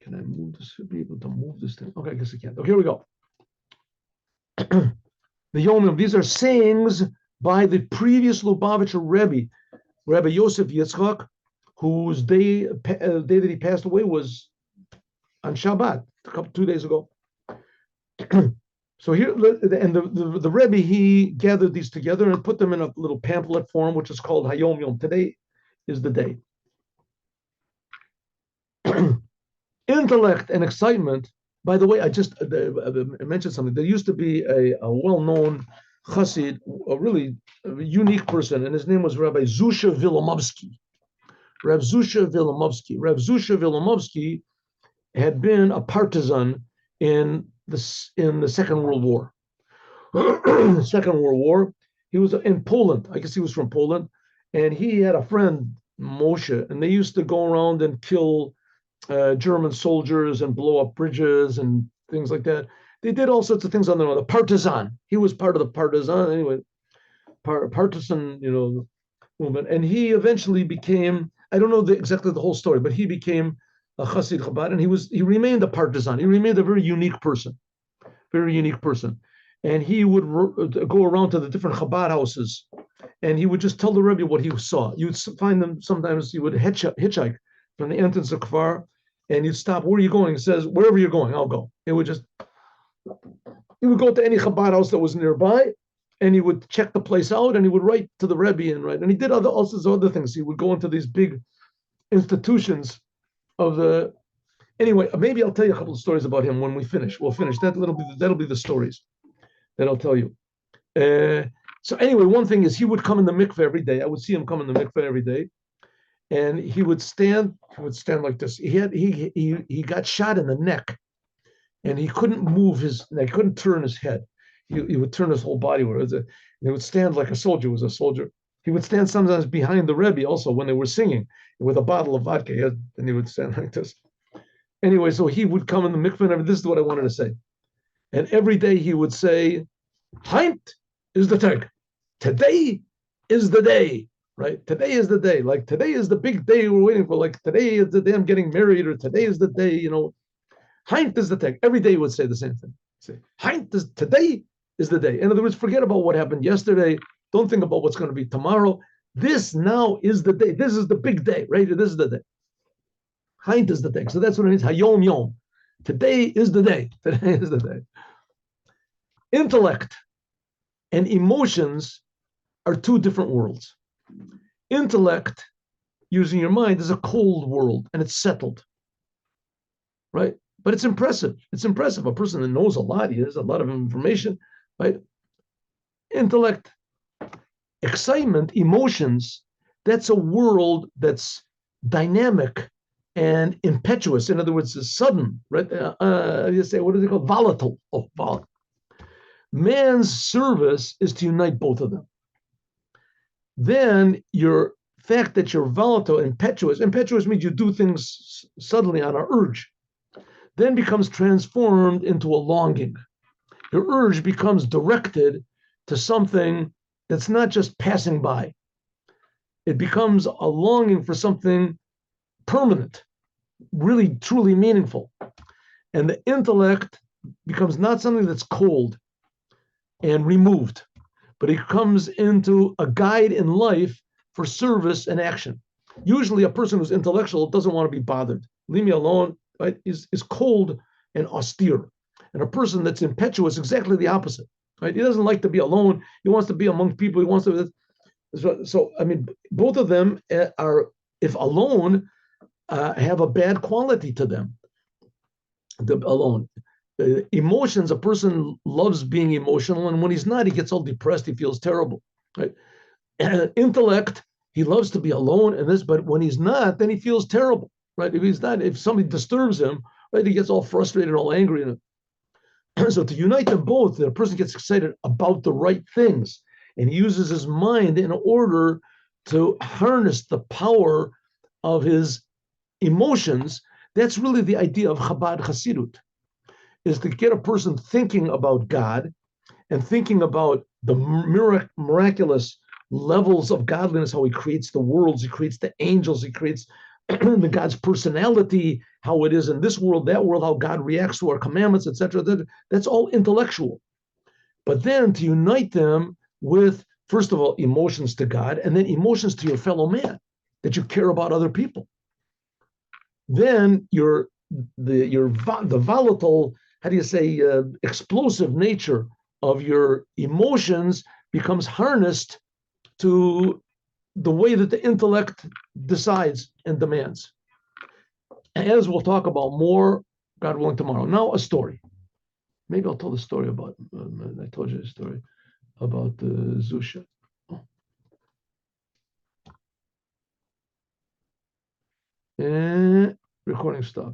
Can I move this? Should be able to move this thing. Okay, I guess I can't. Okay, here we go. The Yomim, these are sayings by the previous Lubavitcher Rebbe, Rebbe Yosef Yitzchak, whose day that he passed away was on Shabbat, 2 days ago. So here, and the Rebbe, he gathered these together and put them in a little pamphlet form, which is called HaYom. Today is the day. Intellect and excitement. By the way, I mentioned something. There used to be a well-known chassid, a really unique person, and his name was Rabbi Zusha Vilomovsky. Rav Zusha Vilomovsky had been a partisan in the Second World War. Second World War. He was in Poland. I guess he was from Poland, and he had a friend Moshe, and they used to go around and kill German soldiers and blow up bridges and things like that. They did all sorts of things on their own. The partisan. He was part of the partisan anyway, partisan, movement. And he eventually became. I don't know exactly the whole story, but he became a Chassid Chabad, and he remained a partisan. He remained a very unique person. And he would go around to the different Chabad houses, and he would just tell the Rebbe what he saw. You would find them sometimes. He would hitchhike from the entrance of Kfar, and you'd stop. Where are you going? He says, wherever you're going, I'll go. He would go to any Chabad house that was nearby, and he would check the place out, and he would write to the Rebbe and he did all sorts of other things. He would go into these big institutions of the. Anyway, maybe I'll tell you a couple of stories about him when we finish. We'll finish. That'll be the stories that I'll tell you. So anyway, one thing is he would come in the mikveh every day. I would see him come in the mikveh every day, and he would stand like this. He got shot in the neck, and he couldn't move his neck. He couldn't turn his head. He would turn his whole body. He would stand like a soldier. Was a soldier. He would stand sometimes behind the Rebbe also when they were singing with a bottle of vodka, and he would stand like this. Anyway, so he would come in the mikveh, and this is what I wanted to say. And every day he would say, Heint is the tag. Today is the day, right? Today is the day. Like today is the big day we're waiting for. Like today is the day I'm getting married, or today is the day, Heint is the tag. Every day he would say the same thing. Say, today is the day. In other words, forget about what happened yesterday. Don't think about what's going to be tomorrow. This now is the day. This is the big day, right? This is the day. Heint is the day. So that's what it means. HaYom Yom. Today is the day. Today is the day. Intellect and emotions are two different worlds. Intellect, using your mind, is a cold world, and it's settled, right? But it's impressive. It's impressive. A person that knows a lot, he has a lot of information, right? Intellect, excitement, emotions, that's a world that's dynamic and impetuous. In other words, it's sudden, right? You say, what do they call volatile? Oh, volatile. Man's service is to unite both of them. Then your fact that you're volatile, impetuous means you do things suddenly on an urge, then becomes transformed into a longing. Your urge becomes directed to something that's not just passing by. It becomes a longing for something permanent, really, truly meaningful. And the intellect becomes not something that's cold and removed, but it comes into a guide in life for service and action. Usually a person who's intellectual doesn't want to be bothered. Leave me alone, right? Is cold and austere. And a person that's impetuous, exactly the opposite, right? He doesn't like to be alone. He wants to be among people. He wants to. So I mean, both of them are, if alone, have a bad quality to them. Alone. Emotions, a person loves being emotional, and when he's not, he gets all depressed. He feels terrible, right? And intellect, he loves to be alone, but when he's not, then he feels terrible, right? If somebody disturbs him, right, he gets all frustrated, all angry. So to unite them both, the person gets excited about the right things, and he uses his mind in order to harness the power of his emotions. That's really the idea of Chabad Hasidut, is to get a person thinking about God and thinking about the miraculous levels of godliness, how he creates the worlds, he creates the angels, he creates the God's personality, how it is in this world, that world, how God reacts to our commandments, etc. That's all intellectual. But then to unite them with, first of all, emotions to God, and then emotions to your fellow man, that you care about other people. Then the volatile, how do you say, explosive nature of your emotions becomes harnessed to the way that the intellect decides and demands. As we'll talk about more, God willing, tomorrow. Now, a story. Maybe I'll tell the story about, I told you a story about Zusha. And recording stopped.